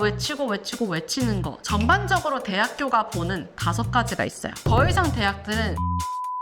외치는 거. 전반적으로 대학교가 보는 5가지가 있어요. 더 이상 대학들은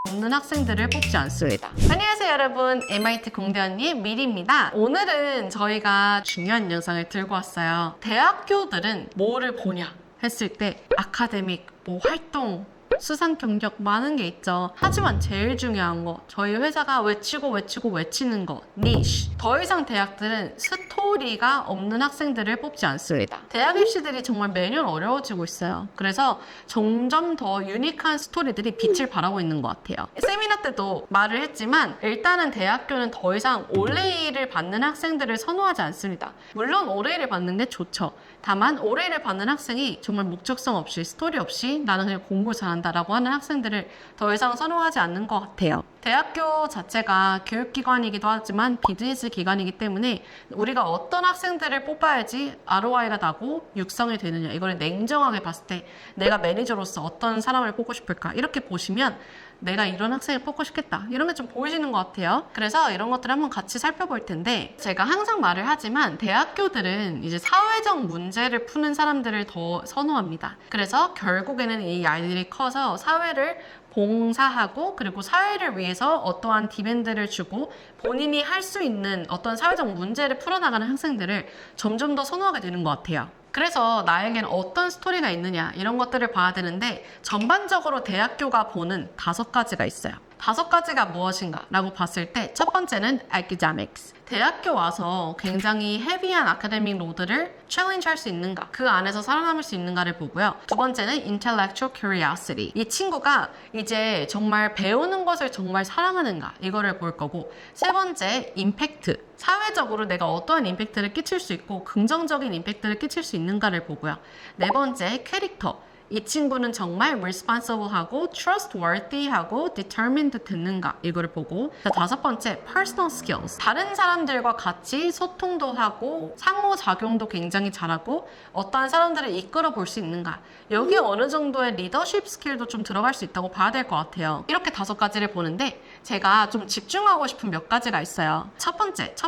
없는 학생들을 뽑지 않습니다. 안녕하세요 여러분, MIT 공대원님 미리입니다. 오늘은 저희가 중요한 영상을 들고 왔어요. 대학교들은 뭐를 보냐 했을 때 아카데믹, 활동, 수상 경력 많은 게 있죠. 하지만 제일 중요한 거, 저희 회사가 외치는 거, 니쉬. 더 이상 대학들은 스토리가 없는 학생들을 뽑지 않습니다. 대학 입시들이 정말 매년 어려워지고 있어요. 그래서 점점 더 유니크한 스토리들이 빛을 발하고 있는 것 같아요. 세미나 때도 말을 했지만 일단은 대학교는 더 이상 올레이를 받는 학생들을 선호하지 않습니다. 물론 올레이를 받는 게 좋죠. 다만 올해를 받는 학생이 정말 목적성 없이, 스토리 없이 나는 그냥 공부 잘한다 라고 하는 학생들을 더 이상 선호하지 않는 것 같아요. 대학교 자체가 교육기관이기도 하지만 비즈니스 기관이기 때문에 우리가 어떤 학생들을 뽑아야지 ROI가 나고 육성이 되느냐, 이걸 냉정하게 봤을 때 내가 매니저로서 어떤 사람을 뽑고 싶을까, 이렇게 보시면 내가 이런 학생을 뽑고 싶겠다, 이런 게 좀 보이시는 것 같아요. 그래서 이런 것들을 한번 같이 살펴볼 텐데, 제가 항상 말을 하지만 대학교들은 이제 사회적 문제를 푸는 사람들을 더 선호합니다. 그래서 결국에는 이 아이들이 커서 사회를 봉사하고, 그리고 사회를 위해서 어떠한 디맨드를 주고 본인이 할 수 있는 어떤 사회적 문제를 풀어나가는 학생들을 점점 더 선호하게 되는 것 같아요. 그래서 나에게는 어떤 스토리가 있느냐, 이런 것들을 봐야 되는데, 전반적으로 대학교가 보는 5가지가 있어요. 5가지가 무엇인가 라고 봤을 때, 첫 번째는 academics. 대학교 와서 굉장히 헤비한 아카데믹 로드를 챌린지 할 수 있는가, 그 안에서 살아남을 수 있는가를 보고요. 두 번째는 intellectual curiosity. 이 친구가 이제 정말 배우는 것을 정말 사랑하는가, 이거를 볼 거고, 세 번째 임팩트. 사회적으로 내가 어떠한 임팩트를 끼칠 수 있고 긍정적인 임팩트를 끼칠 수 있는가를 보고요. 네 번째 캐릭터. 이 친구는 정말 responsible하고 trustworthy하고 determined 됐는가, 이거를 보고, 다섯 번째 personal skills. 다른 사람들과 같이 소통도 하고 상호작용도 굉장히 잘하고 어떠한 사람들을 이끌어 볼 수 있는가, 여기 어느 정도의 리더십 스킬도 좀 들어갈 수 있다고 봐야 될 것 같아요. 이렇게 5가지를 보는데 제가 좀 집중하고 싶은 몇 가지가 있어요. 첫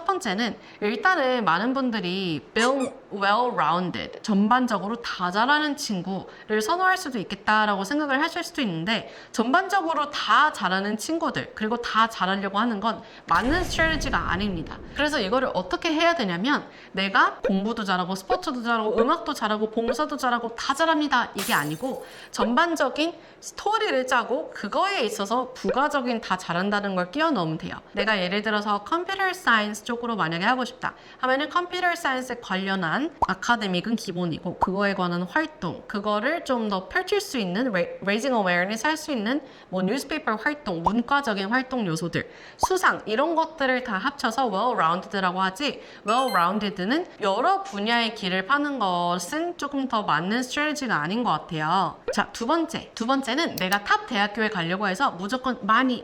번째는 일단은 많은 분들이 well-rounded, 전반적으로 다 잘하는 친구를 선호할 수도 있겠다라고 생각을 하실 수도 있는데, 전반적으로 다 잘하는 친구들, 그리고 다 잘하려고 하는 건 맞는 스트래티지가 아닙니다. 그래서 이거를 어떻게 해야 되냐면, 내가 공부도 잘하고 스포츠도 잘하고 음악도 잘하고 봉사도 잘하고 다 잘합니다, 이게 아니고 전반적인 스토리를 짜고 그거에 있어서 부가적인 다 잘한다는 걸 끼워 넣으면 돼요. 내가 예를 들어서 컴퓨터 사이언스 쪽으로 만약에 하고 싶다 하면은 컴퓨터 사이언스에 관련한 아카데믹은 기본이고, 그거에 관한 활동, 그거를 좀 더 펼칠 수 있는 raising awareness 할 수 있는 뉴스페이퍼 활동, 문과적인 활동 요소들, 수상, 이런 것들을 다 합쳐서 well-rounded라고 하지, well-rounded는 여러 분야의 길을 파는 것은 조금 더 맞는 스트래티지가 아닌 것 같아요. 자, 두 번째는 내가 탑 대학교에 가려고 해서 무조건 많이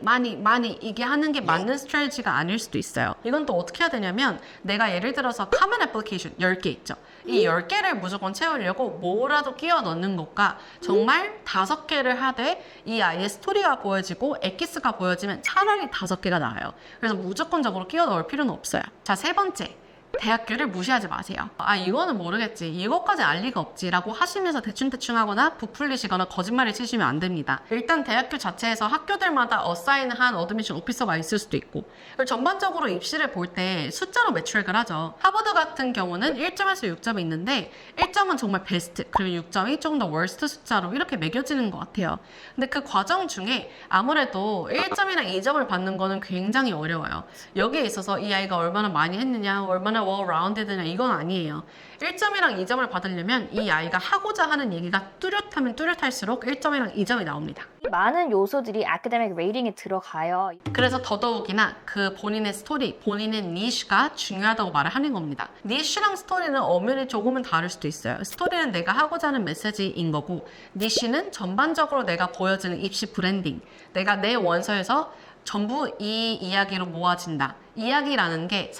이게 하는 게 맞는 스트래티지가 아닐 수도 있어요. 이건 또 어떻게 해야 되냐면, 내가 예를 들어서 common application 10개 있죠. 이 10개를 무조건 채우려고 뭐라도 끼워 넣는 것과 정말 5개를 하되 이 아이의 스토리가 보여지고 엑기스가 보여지면 차라리 5개가 나아요. 그래서 무조건적으로 끼워 넣을 필요는 없어요. 자, 세 번째. 대학교를 무시하지 마세요. 이거는 모르겠지, 이것까지 알 리가 없지 라고 하시면서 대충 하거나 부풀리시거나 거짓말을 치시면 안 됩니다. 일단 대학교 자체에서 학교들마다 어사인한 어드미션 오피서가 있을 수도 있고, 그리고 전반적으로 입시를 볼 때 숫자로 매트릭을 하죠. 하버드 같은 경우는 1점에서 6점이 있는데 1점은 정말 베스트, 그리고 6점이 조금 더 월스트 숫자로 이렇게 매겨지는 것 같아요. 근데 그 과정 중에 아무래도 1점이랑 2점을 받는 거는 굉장히 어려워요. 여기에 있어서 이 아이가 얼마나 많이 했느냐, 얼마나 well-rounded냐, 이건 아니에요. 1점이랑 2점을 받으려면 이 아이가 하고자 하는 얘기가 뚜렷하면 뚜렷할수록 1점이랑 2점이 나옵니다. 많은 요소들이 아카데믹 레이팅에 들어가요. 그래서 더더욱이나 그 본인의 스토리, 본인의 니쉬가 중요하다고 말을 하는 겁니다. 니쉬랑 스토리는 엄연히 조금은 다를 수도 있어요. 스토리는 내가 하고자 하는 메시지인 거고, 니쉬는 전반적으로 내가 보여지는 입시 브랜딩, 내가 내 원서에서 전부 이 이야기로 모아진다. 이야기라는 게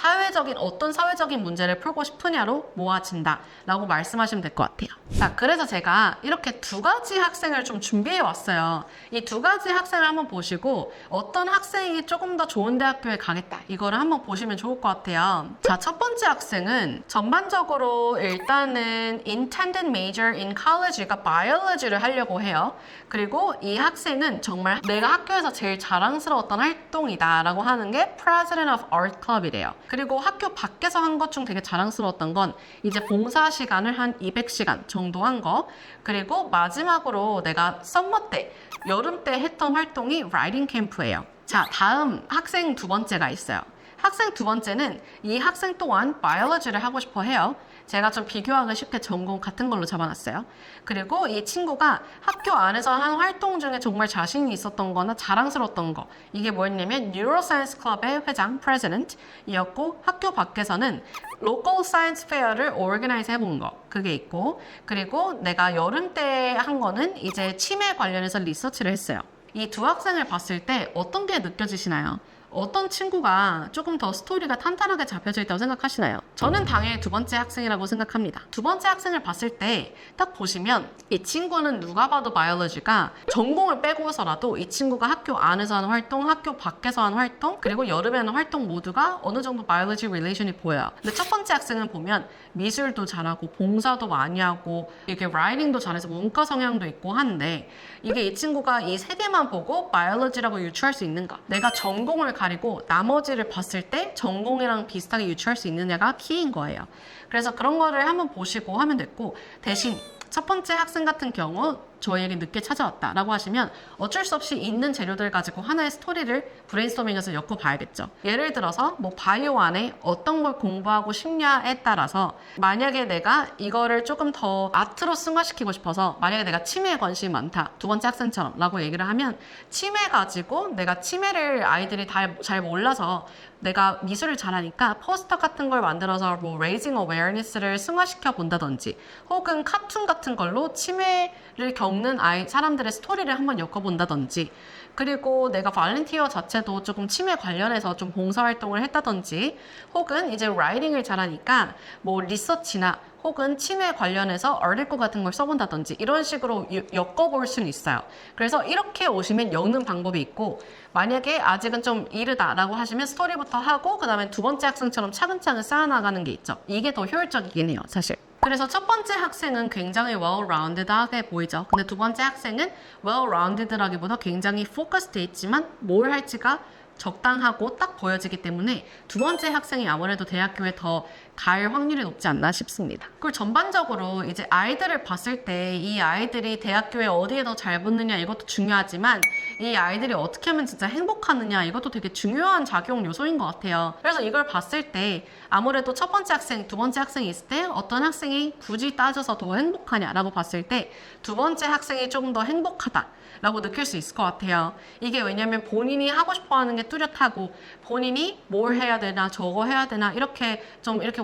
어떤 사회적인 문제를 풀고 싶으냐로 모아진다 라고 말씀하시면 될 것 같아요. 자, 그래서 제가 이렇게 두 가지 학생을 좀 준비해 왔어요. 이 두 가지 학생을 한번 보시고 어떤 학생이 조금 더 좋은 대학교에 가겠다 이거를 한번 보시면 좋을 것 같아요. 자, 첫 번째 학생은 전반적으로 일단은 intended major in college가 biology를 하려고 해요. 그리고 이 학생은 정말 내가 학교에서 제일 자랑스러웠던 활동이다 라고 하는 게 President of Art Club이래요. 그리고 학교 밖에서 한 것 중 되게 자랑스러웠던 건 이제 봉사 시간을 한 200시간 정도 한 거. 그리고 마지막으로 내가 썸머 때, 여름 때 했던 활동이 라이딩 캠프예요. 자, 다음 학생 두 번째가 있어요. 학생 두 번째는 이 학생 또한 바이올로지를 하고 싶어 해요. 제가 좀 비교하기 쉽게 전공 같은 걸로 잡아놨어요. 그리고 이 친구가 학교 안에서 한 활동 중에 정말 자신이 있었던 거나 자랑스러웠던 거, 이게 뭐였냐면 뉴로사이언스 클럽의 회장, 프레지던트이었고, 학교 밖에서는 로컬 사이언스 페어를 오르가나이즈 해본 거, 그게 있고, 그리고 내가 여름 때 한 거는 이제 치매 관련해서 리서치를 했어요. 이 두 학생을 봤을 때 어떤 게 느껴지시나요? 어떤 친구가 조금 더 스토리가 탄탄하게 잡혀져 있다고 생각하시나요? 저는 당연히 두 번째 학생이라고 생각합니다. 두 번째 학생을 봤을 때 딱 보시면 이 친구는 누가 봐도 바이올로지가 전공을 빼고서라도 이 친구가 학교 안에서 하는 활동, 학교 밖에서 하는 활동, 그리고 여름에 하는 활동 모두가 어느 정도 바이올로지 릴레이션이 보여요. 근데 첫 번째 학생은 보면 미술도 잘하고 봉사도 많이 하고 이렇게 라이팅도 잘해서 문과 성향도 있고 한데, 이게 이 친구가 이 세 개만 보고 바이올로지라고 유추할 수 있는가? 내가 전공을 가리고 나머지를 봤을 때 전공이랑 비슷하게 유추할 수 있느냐가 키인 거예요. 그래서 그런 거를 한번 보시고 하면 됐고, 대신 첫 번째 학생 같은 경우 저희에게 늦게 찾아왔다라고 하시면 어쩔 수 없이 있는 재료들 가지고 하나의 스토리를 브레인스토밍해서 엮어봐야겠죠. 예를 들어서 뭐 바이오 안에 어떤 걸 공부하고 싶냐에 따라서, 만약에 내가 이거를 조금 더 아트로 승화시키고 싶어서 만약에 내가 치매에 관심이 많다, 두 번째 학생처럼 라고 얘기를 하면, 치매 가지고 내가 치매를 아이들이 잘 몰라서 내가 미술을 잘하니까 포스터 같은 걸 만들어서 뭐 raising awareness를 승화시켜 본다든지, 혹은 카툰 같은 걸로 치매를 겪는 사람들의 스토리를 한번 엮어본다든지, 그리고 내가 발렌티어 자체도 조금 치매 관련해서 좀 봉사활동을 했다든지, 혹은 이제 라이팅을 잘하니까 뭐 리서치나 혹은 치매 관련해서 아티클 같은 걸 써본다든지, 이런 식으로 엮어볼 수는 있어요. 그래서 이렇게 오시면 엮는 방법이 있고, 만약에 아직은 좀 이르다라고 하시면 스토리부터 하고 그 다음에 두 번째 학생처럼 차근차근 쌓아나가는 게 있죠. 이게 더 효율적이긴 해요, 사실. 그래서 첫 번째 학생은 굉장히 well-rounded하게 보이죠. 근데 두 번째 학생은 well-rounded라기보다 굉장히 focused 있지만 뭘 할지가 적당하고 딱 보여지기 때문에 두 번째 학생이 아무래도 대학교에 더 갈 확률이 높지 않나 싶습니다. 그리고 전반적으로 이제 아이들을 봤을 때 이 아이들이 대학교에 어디에 더 잘 붙느냐 이것도 중요하지만, 이 아이들이 어떻게 하면 진짜 행복하느냐 이것도 되게 중요한 작용 요소인 것 같아요. 그래서 이걸 봤을 때 아무래도 첫 번째 학생, 두 번째 학생이 있을 때 어떤 학생이 굳이 따져서 더 행복하냐라고 봤을 때 두 번째 학생이 조금 더 행복하다 라고 느낄 수 있을 것 같아요. 이게 왜냐면 본인이 하고 싶어 하는 게 뚜렷하고, 본인이 뭘 해야 되나 저거 해야 되나 이렇게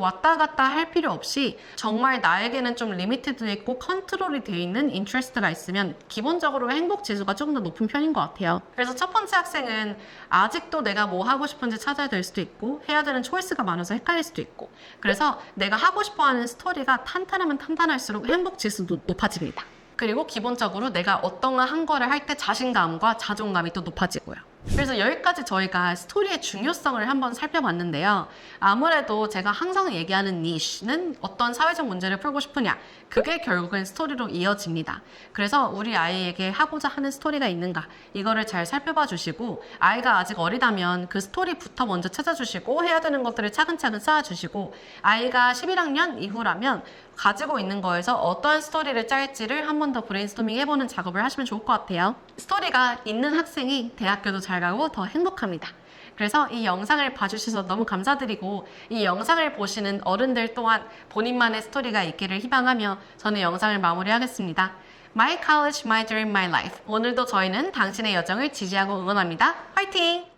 왔다 갔다 할 필요 없이 정말 나에게는 좀 리미티드 있고 컨트롤이 되어 있는 인트레스트가 있으면 기본적으로 행복 지수가 조금 더 높은 편인 것 같아요. 그래서 첫 번째 학생은 아직도 내가 뭐 하고 싶은지 찾아야 될 수도 있고, 해야 되는 초이스가 많아서 헷갈릴 수도 있고, 그래서 내가 하고 싶어 하는 스토리가 탄탄하면 탄탄할수록 행복 지수도 높아집니다. 그리고 기본적으로 내가 어떤 한 거를 할 때 자신감과 자존감이 또 높아지고요. 그래서 여기까지 저희가 스토리의 중요성을 한번 살펴봤는데요. 아무래도 제가 항상 얘기하는 니쉬는 어떤 사회적 문제를 풀고 싶으냐, 그게 결국엔 스토리로 이어집니다. 그래서 우리 아이에게 하고자 하는 스토리가 있는가, 이거를 잘 살펴봐 주시고, 아이가 아직 어리다면 그 스토리부터 먼저 찾아주시고 해야 되는 것들을 차근차근 쌓아주시고, 아이가 11학년 이후라면 가지고 있는 거에서 어떠한 스토리를 짤지를 한 번 더 브레인스토밍 해보는 작업을 하시면 좋을 것 같아요. 스토리가 있는 학생이 대학교도 잘 가고 더 행복합니다. 그래서 이 영상을 봐주셔서 너무 감사드리고, 이 영상을 보시는 어른들 또한 본인만의 스토리가 있기를 희망하며 저는 영상을 마무리하겠습니다. My College, My Dream, My Life. 오늘도 저희는 당신의 여정을 지지하고 응원합니다. 화이팅!